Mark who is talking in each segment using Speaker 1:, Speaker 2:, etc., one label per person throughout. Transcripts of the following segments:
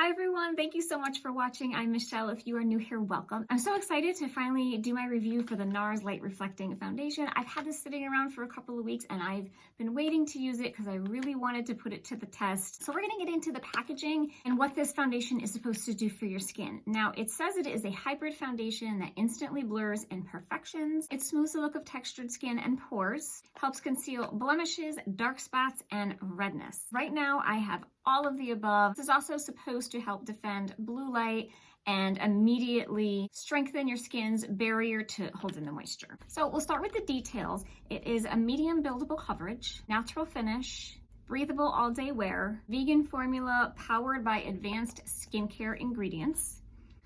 Speaker 1: Hi everyone, thank you so much for watching. I'm Michelle. If you are new here, welcome. I'm so excited to finally do my review for the Nars Light Reflecting Foundation. I've had this sitting around for a couple of weeks and I've been waiting to use it because I really wanted to put it to the test. So we're gonna get into the packaging and what this foundation is supposed to do for your skin. Now it says it is a hybrid foundation that instantly blurs imperfections. It smooths the look of textured skin and pores, helps conceal blemishes, dark spots, and redness. Right now I have all of the above. This is also supposed to help defend blue light and immediately strengthen your skin's barrier to hold in the moisture. So we'll start with the details. It is a medium buildable coverage, natural finish, breathable all-day wear, vegan formula powered by advanced skincare ingredients,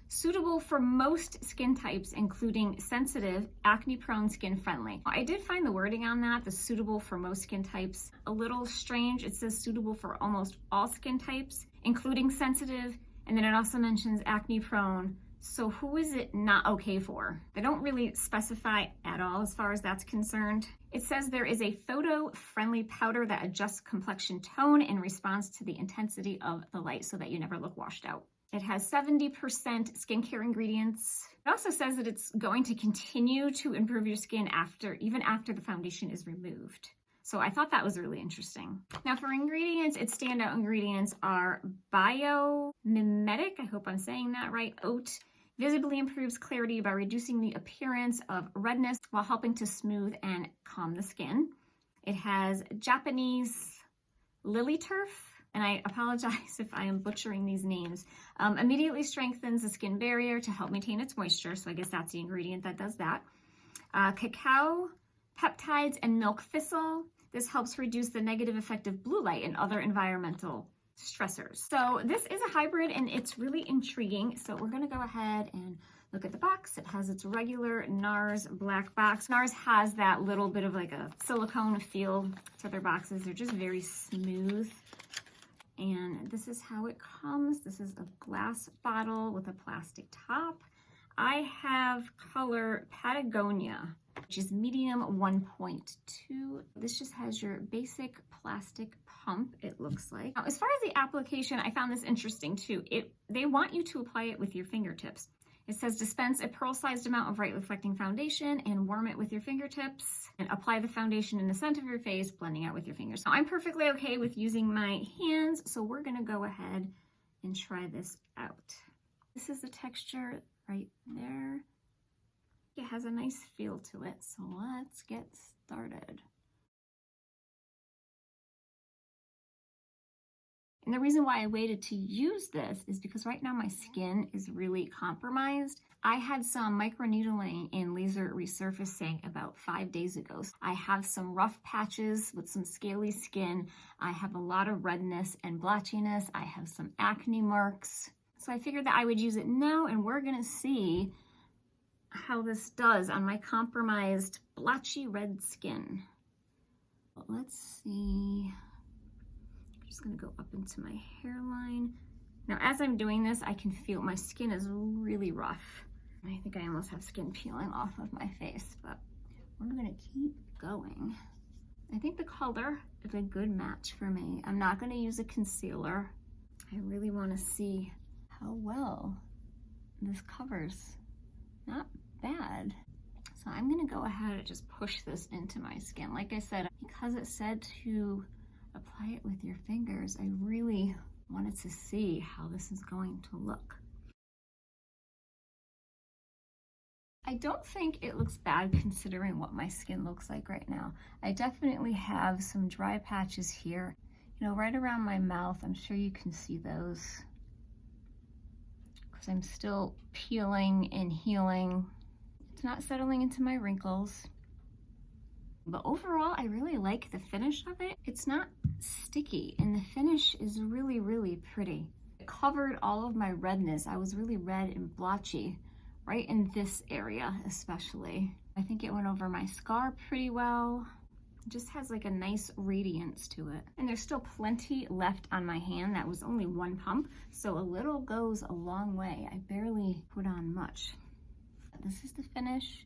Speaker 1: suitable for most skin types, including sensitive, acne-prone, skin-friendly. I did find the wording on that, the suitable for most skin types, a little strange. It says suitable for almost all skin types, including sensitive, and then it also mentions acne-prone. So who is it not okay for? They don't really specify at all as far as that's concerned. It says there is a photo-friendly powder that adjusts complexion tone in response to the intensity of the light so that you never look washed out. It has 70% skincare ingredients. It also says that it's going to continue to improve your skin even after the foundation is removed. So I thought that was really interesting. Now for ingredients, its standout ingredients are biomimetic, I hope I'm saying that right, oat, visibly improves clarity by reducing the appearance of redness while helping to smooth and calm the skin. It has Japanese lily turf, and I apologize if I am butchering these names, immediately strengthens the skin barrier to help maintain its moisture. So I guess that's the ingredient that does that. Cacao, peptides, and milk thistle. This helps reduce the negative effect of blue light and other environmental stressors. So this is a hybrid and it's really intriguing. So we're gonna go ahead and look at the box. It has its regular Nars black box. Nars has that little bit of like a silicone feel to their boxes. They're just very smooth. And this is how it comes. This is a glass bottle with a plastic top. I have color Patagonia, which is medium 1.2. This just has your basic plastic pump, it looks like. Now, as far as the application, I found this interesting too. They want you to apply it with your fingertips. It says dispense a pearl-sized amount of light reflecting foundation and warm it with your fingertips and apply the foundation in the center of your face, blending out with your fingers. Now, I'm perfectly okay with using my hands, so we're gonna go ahead and try this out. This is the texture right there. It has a nice feel to it, so let's get started. And the reason why I waited to use this is because right now my skin is really compromised. I had some microneedling and laser resurfacing about 5 days ago. I have some rough patches with some scaly skin. I have a lot of redness and blotchiness. I have some acne marks. So I figured that I would use it now and we're gonna see how this does on my compromised blotchy red skin. But let's see. Just gonna go up into my hairline. Now, as I'm doing this, I can feel my skin is really rough. I think I almost have skin peeling off of my face, but we're gonna keep going. I think the color is a good match for me. I'm not gonna use a concealer. I really wanna see how well this covers. Not bad. So I'm gonna go ahead and just push this into my skin. Like I said, because it said to apply it with your fingers, I really wanted to see how this is going to look. I don't think it looks bad considering what my skin looks like right now. I definitely have some dry patches here, you know, right around my mouth. I'm sure you can see those because I'm still peeling and healing. It's not settling into my wrinkles. But overall, I really like the finish of it. It's not sticky and the finish is really, really pretty. It covered all of my redness. I was really red and blotchy, right in this area especially. I think it went over my scar pretty well. It just has like a nice radiance to it. And there's still plenty left on my hand. That was only one pump, so a little goes a long way. I barely put on much. This is the finish.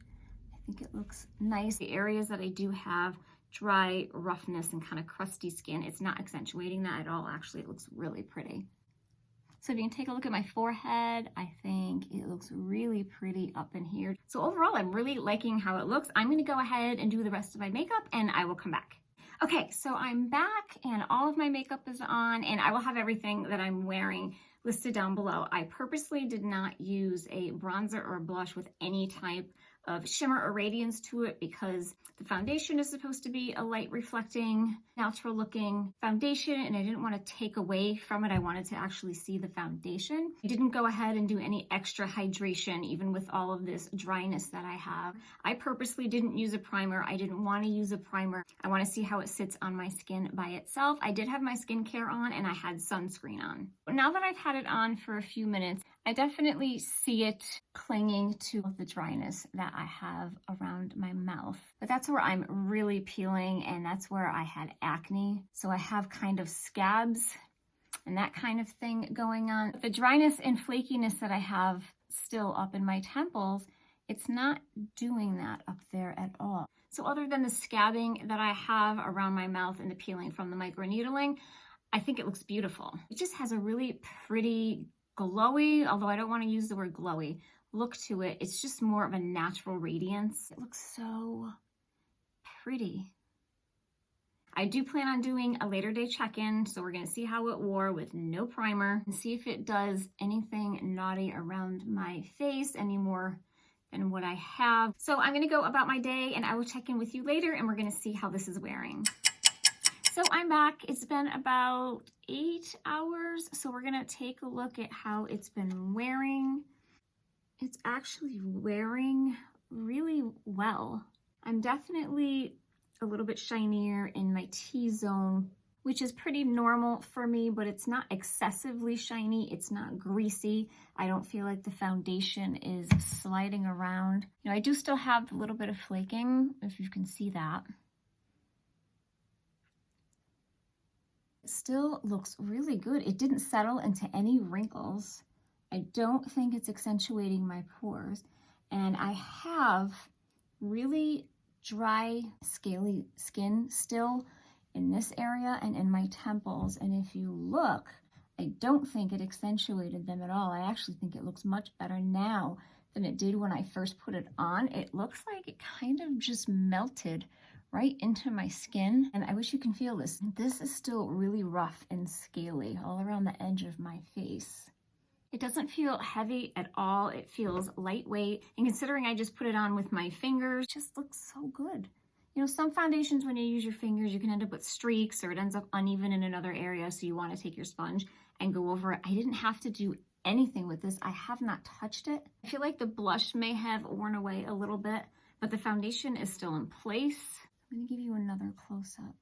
Speaker 1: I think it looks nice. The areas that I do have dry roughness and kind of crusty skin, it's not accentuating that at all. Actually, it looks really pretty. So if you can take a look at my forehead, I think it looks really pretty up in here. So overall, I'm really liking how it looks. I'm gonna go ahead and do the rest of my makeup and I will come back. Okay, so I'm back and all of my makeup is on and I will have everything that I'm wearing listed down below. I purposely did not use a bronzer or a blush with any type of shimmer or radiance to it because the foundation is supposed to be a light reflecting, natural looking foundation and I didn't want to take away from it. I wanted to actually see the foundation. I didn't go ahead and do any extra hydration even with all of this dryness that I have. I purposely didn't use a primer. I didn't want to use a primer. I want to see how it sits on my skin by itself. I did have my skincare on and I had sunscreen on. But now that I've had it on for a few minutes, I definitely see it clinging to the dryness that I have around my mouth. But that's where I'm really peeling and that's where I had acne. So I have kind of scabs and that kind of thing going on. The dryness and flakiness that I have still up in my temples, it's not doing that up there at all. So other than the scabbing that I have around my mouth and the peeling from the microneedling, I think it looks beautiful. It just has a really pretty glowy, although I don't want to use the word glowy, look to it. It's just more of a natural radiance. It looks so pretty. I do plan on doing a later day check-in, so we're going to see how it wore with no primer and see if it does anything naughty around my face any more than what I have. So I'm going to go about my day and I will check in with you later and we're going to see how this is wearing. So I'm back. It's been about 8 hours. So we're gonna take a look at how it's been wearing. It's actually wearing really well. I'm definitely a little bit shinier in my T-zone, which is pretty normal for me, but it's not excessively shiny. It's not greasy. I don't feel like the foundation is sliding around. You know, I do still have a little bit of flaking, if you can see that. Still looks really good. It didn't settle into any wrinkles. I don't think it's accentuating my pores. And I have really dry, scaly skin still in this area and in my temples. And if you look, I don't think it accentuated them at all. I actually think it looks much better now than it did when I first put it on. It looks like it kind of just melted right into my skin. And I wish you can feel this. This is still really rough and scaly all around the edge of my face. It doesn't feel heavy at all. It feels lightweight. And considering I just put it on with my fingers, it just looks so good. You know, some foundations, when you use your fingers, you can end up with streaks or it ends up uneven in another area. So you want to take your sponge and go over it. I didn't have to do anything with this. I have not touched it. I feel like the blush may have worn away a little bit, but the foundation is still in place. I'm going to give you another close-up.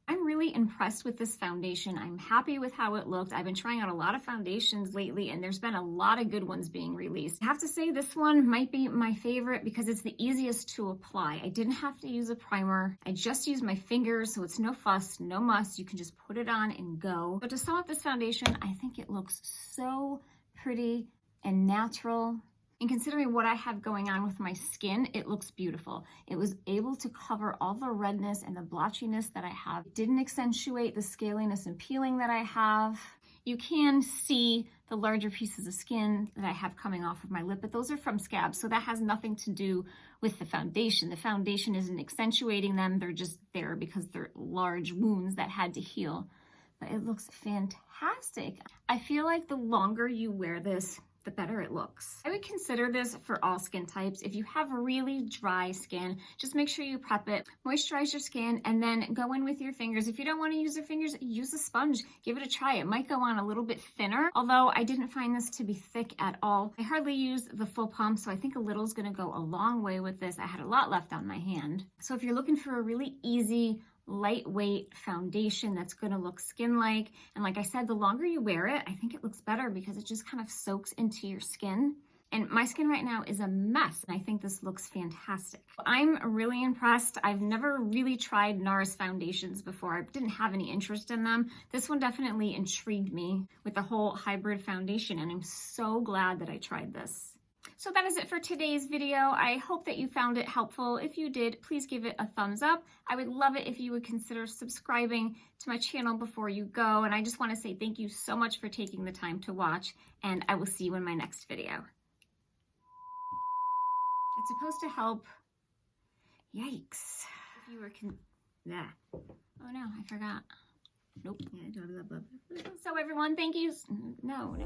Speaker 1: I'm really impressed with this foundation. I'm happy with how it looked. I've been trying out a lot of foundations lately and there's been a lot of good ones being released. I have to say this one might be my favorite because it's the easiest to apply. I didn't have to use a primer. I just used my fingers, so it's no fuss, no muss. You can just put it on and go. But to sum up this foundation, I think it looks so pretty and natural. And considering what I have going on with my skin, it looks beautiful. It was able to cover all the redness and the blotchiness that I have. It didn't accentuate the scaliness and peeling that I have. You can see the larger pieces of skin that I have coming off of my lip, but those are from scabs, so that has nothing to do with the foundation. The foundation isn't accentuating them. They're just there because they're large wounds that had to heal. But it looks fantastic. I feel like the longer you wear this, the better it looks. I would consider this for all skin types. If you have really dry skin, just make sure you prep it, moisturize your skin, and then go in with your fingers. If you don't want to use your fingers, use a sponge. Give it a try. It might go on a little bit thinner, although I didn't find this to be thick at all. I hardly used the full pump, so I think a little is going to go a long way with this. I had a lot left on my hand. So if you're looking for a really easy, lightweight foundation that's going to look skin-like, and like I said, the longer you wear it, I think it looks better because it just kind of soaks into your skin. And my skin right now is a mess, and I think this looks fantastic. I'm really impressed. I've never really tried NARS foundations before. I didn't have any interest in them. This one definitely intrigued me with the whole hybrid foundation, and I'm so glad that I tried this. So that is it for today's video. I hope that you found it helpful. If you did, please give it a thumbs up. I would love it if you would consider subscribing to my channel before you go. And I just want to say thank you so much for taking the time to watch, and I will see you in my next video. It's supposed to help. Yikes. If you were oh no, I forgot. Nope. So everyone, thank you. No.